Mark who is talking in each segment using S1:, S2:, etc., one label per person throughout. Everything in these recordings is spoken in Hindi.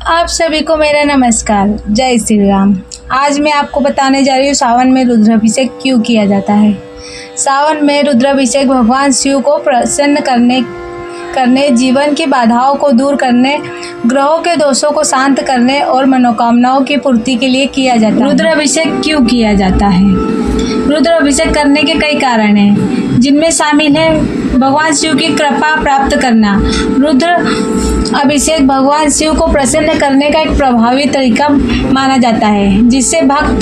S1: आप सभी को मेरा नमस्कार। जय श्री राम। आज मैं आपको बताने जा रही हूँ सावन में रुद्राभिषेक क्यों किया जाता है। सावन में रुद्राभिषेक भगवान शिव को प्रसन्न करने, जीवन की बाधाओं को दूर करने, ग्रहों के दोषों को शांत करने और मनोकामनाओं की पूर्ति के लिए किया जाता है। रुद्राभिषेक क्यों किया जाता है? रुद्राभिषेक करने के कई कारण हैं, जिनमें शामिल है भगवान शिव की कृपा प्राप्त करना। रुद्र अभिषेक भगवान शिव को प्रसन्न करने का एक प्रभावी तरीका माना जाता है, जिससे भक्त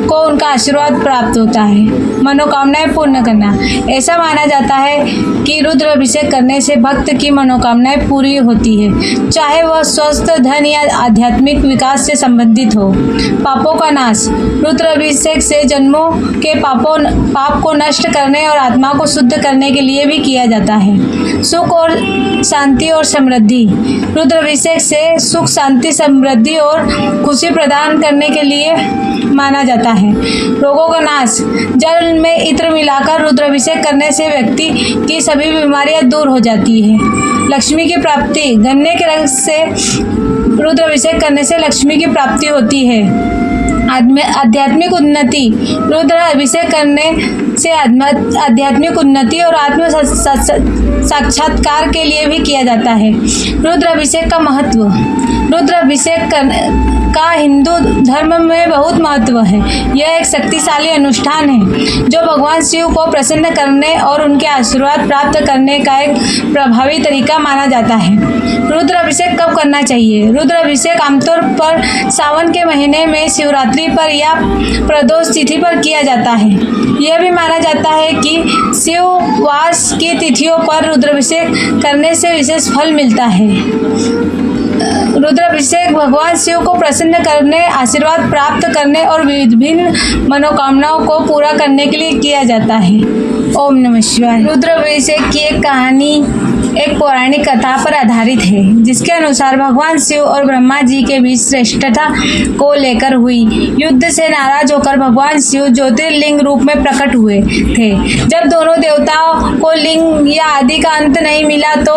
S1: को उनका आशीर्वाद प्राप्त होता है। मनोकामनाएं पूर्ण करना, ऐसा माना जाता है कि रुद्र अभिषेक करने से भक्त की मनोकामनाएं पूरी होती है, चाहे वह स्वस्थ, धन या आध्यात्मिक विकास से संबंधित हो। पापों का नाश, रुद्र अभिषेक से जन्मों के पाप को नष्ट करने और आत्मा को शुद्ध करने के लिए भी किया जाता है। सुख और शांति और समृद्धि, रुद्राभिषेक से सुख, शांति, समृद्धि और खुशी प्रदान करने के लिए माना जाता है। रोगों का नाश, जल में इत्र मिलाकर रुद्राभिषेक करने से व्यक्ति की सभी बीमारियां दूर हो जाती है। लक्ष्मी की प्राप्ति, गन्ने के रस से रुद्राभिषेक करने से लक्ष्मी की प्राप्ति होती है। आध्यात्मिक उन्नति, रुद्र अभिषेक करने से आध्यात्मिक उन्नति और आत्म साक्षात्कार के लिए भी किया जाता है। रुद्र अभिषेक का महत्व, रुद्र अभिषेक का हिंदू धर्म में बहुत महत्व है। यह एक शक्तिशाली अनुष्ठान है जो भगवान शिव को प्रसन्न करने और उनके आशीर्वाद प्राप्त करने का एक प्रभावी तरीका माना जाता है। रुद्र अभिषेक कब करना चाहिए? रुद्र अभिषेक आमतौर पर सावन के महीने में शिवरात्रि पर या प्रदोष तिथि पर किया जाता है। यह भी माना जाता है कि शिववास की तिथियों पर रुद्राभिषेक करने से विशेष फल मिलता है। रुद्राभिषेक भगवान शिव को प्रसन्न करने, आशीर्वाद प्राप्त करने और विभिन्न मनोकामनाओं को पूरा करने के लिए किया जाता है। ओम नमः शिवाय। रुद्राभिषेक की एक कहानी एक पौराणिक कथा पर आधारित है, जिसके अनुसार भगवान शिव और ब्रह्मा जी के बीच श्रेष्ठता को लेकर हुई युद्ध से नाराज होकर भगवान शिव ज्योतिर्लिंग रूप में प्रकट हुए थे। जब दोनों देवताओं को लिंग या आदि का अंत नहीं मिला तो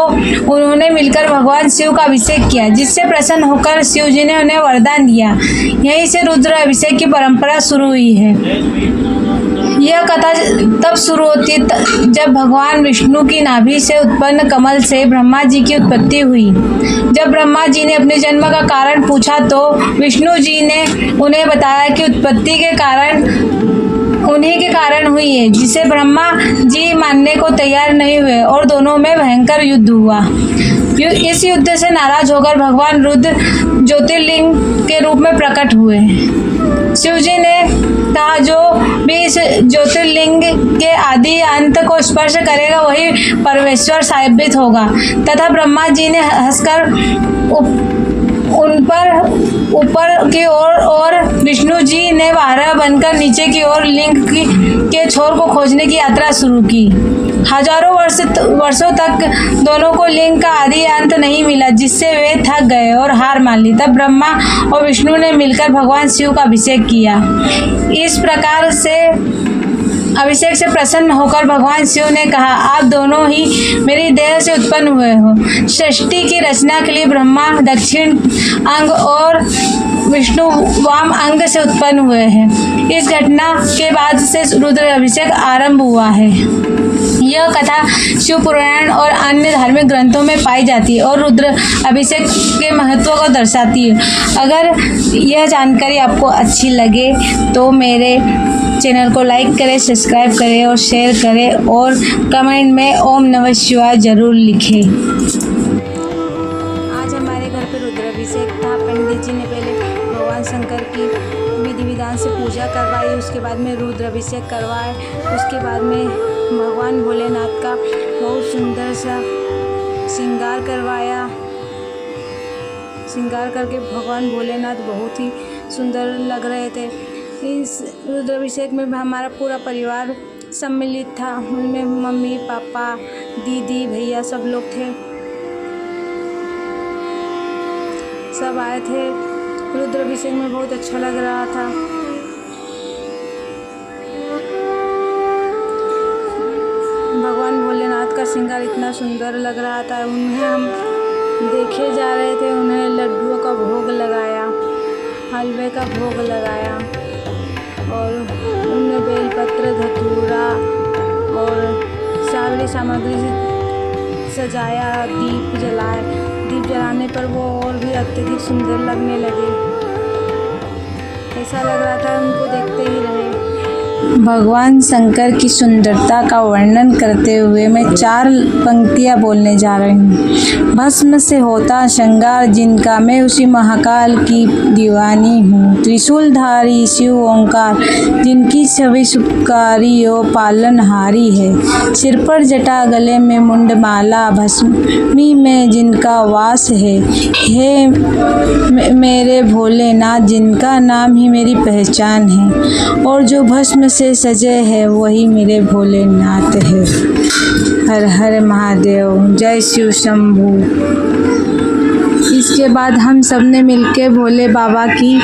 S1: उन्होंने मिलकर भगवान शिव का अभिषेक किया, जिससे प्रसन्न होकर शिव जी ने उन्हें वरदान दिया। यहीं से रुद्र अभिषेक की परंपरा शुरू हुई है। यह कथा तब शुरू होती है जब भगवान विष्णु की नाभि से उत्पन्न कमल से ब्रह्मा जी की उत्पत्ति हुई। जब ब्रह्मा जी ने अपने जन्म का कारण पूछा तो विष्णु जी ने उन्हें बताया कि उत्पत्ति के कारण उन्हीं के कारण हुई है, जिसे ब्रह्मा जी मानने को तैयार नहीं हुए और दोनों में भयंकर युद्ध हुआ। इस युद्ध से नाराज होकर भगवान रुद्र ज्योतिर्लिंग के रूप में प्रकट हुए। शिव जी ने कहा, जो भी इस ज्योतिर्लिंग के आदि अंत को स्पर्श करेगा वही परमेश्वर साबित होगा। तथा ब्रह्मा जी ने हंसकर उन पर ऊपर की ओर और विष्णु जी ने वाहरा बनकर नीचे की ओर लिंग के छोर को खोजने की यात्रा शुरू की। हजारों वर्षों तक दोनों को लिंग का आदि अंत नहीं मिला, जिससे वे थक गए और हार मान ली। तब ब्रह्मा और विष्णु ने मिलकर भगवान शिव का अभिषेक किया। इस प्रकार से अभिषेक से प्रसन्न होकर भगवान शिव ने कहा, आप दोनों ही मेरी देह से उत्पन्न हुए हो। सृष्टि की रचना के लिए ब्रह्मा दक्षिण अंग और विष्णु वाम अंग से उत्पन्न हुए हैं। इस घटना के बाद से रुद्र अभिषेक आरंभ हुआ है। यह कथा शिव पुराण और अन्य धार्मिक ग्रंथों में पाई जाती है और रुद्र अभिषेक के महत्व को दर्शाती है। अगर यह जानकारी आपको अच्छी लगे तो मेरे चैनल को लाइक करें, सब्सक्राइब करें और शेयर करें और कमेंट में ओम नमः शिवाय जरूर लिखें। आज हमारे घर पे रुद्राभिषेक था। पंडित जी ने पहले भगवान शंकर की विधि विधान से पूजा करवाई, उसके बाद में रुद्राभिषेक करवाए, उसके बाद में भगवान भोलेनाथ का बहुत सुंदर सा श्रृंगार करवाया। श्रृंगार करके भगवान भोलेनाथ बहुत ही सुंदर लग रहे थे। इस रुद्राभिषेक में हमारा पूरा परिवार सम्मिलित था। उनमें मम्मी, पापा, दीदी, भैया सब लोग थे, सब आए थे। रुद्राभिषेक में बहुत अच्छा लग रहा था। भगवान भोलेनाथ का श्रृंगार इतना सुंदर लग रहा था। उन्हें हम देखे जा रहे थे, उन्हें लड्डुओं का भोग लोहे का भोग लगाया और उनने बेलपत्र, धतूरा और सारी सामग्री से सजाया, दीप जलाए। दीप जलाने पर वो और भी अत्यधिक सुंदर लगने लगे। ऐसा लग रहा था उनको देखते ही रहे। भगवान शंकर की सुंदरता का वर्णन करते हुए मैं 4 पंक्तियाँ बोलने जा रही हूँ। भस्म से होता श्रृंगार जिनका, मैं उसी महाकाल की दीवानी हूँ। त्रिशूलधारी शिव ओंकार जिनकी छवि शुभकारी और पालनहारी है। सिर पर जटा, गले में मुंडमाला, भस्मी में जिनका वास है। हे मेरे भोलेनाथ जिनका नाम ही मेरी पहचान है, और जो भस्म से सजे है वही मेरे भोलेनाथ है। हर हर महादेव, जय शिव शंभू। इसके बाद हम सब ने मिलके भोले बाबा की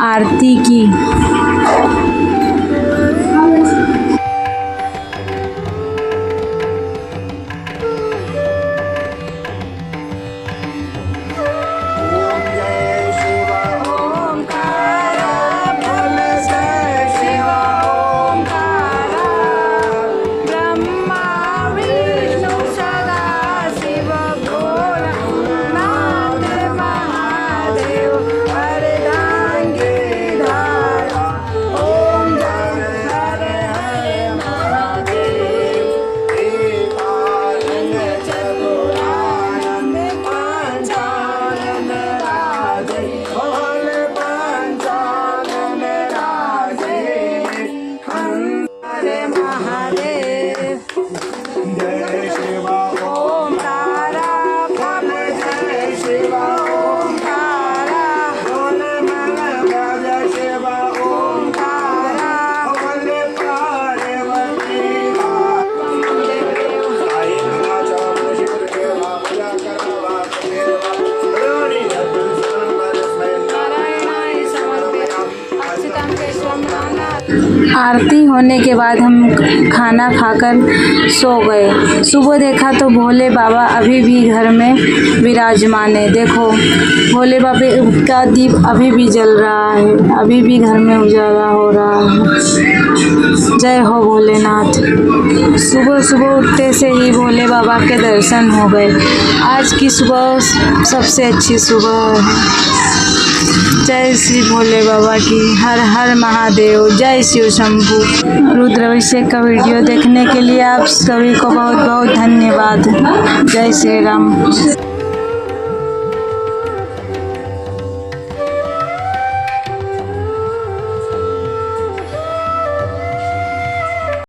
S1: आरती की। आरती होने के बाद हम खाना खाकर सो गए। सुबह देखा तो भोले बाबा अभी भी घर में विराजमान है। देखो भोले बाबा का दीप अभी भी जल रहा है, अभी भी घर में उजाला हो रहा है। जय हो भोलेनाथ। सुबह सुबह उठते से ही भोले बाबा के दर्शन हो गए। आज की सुबह सबसे अच्छी सुबह है। जय श्री भोले बाबा की। हर हर महादेव। जय शिव शंभू। रुद्राभिषेक का वीडियो देखने के लिए आप सभी को बहुत बहुत धन्यवाद। जय श्री राम।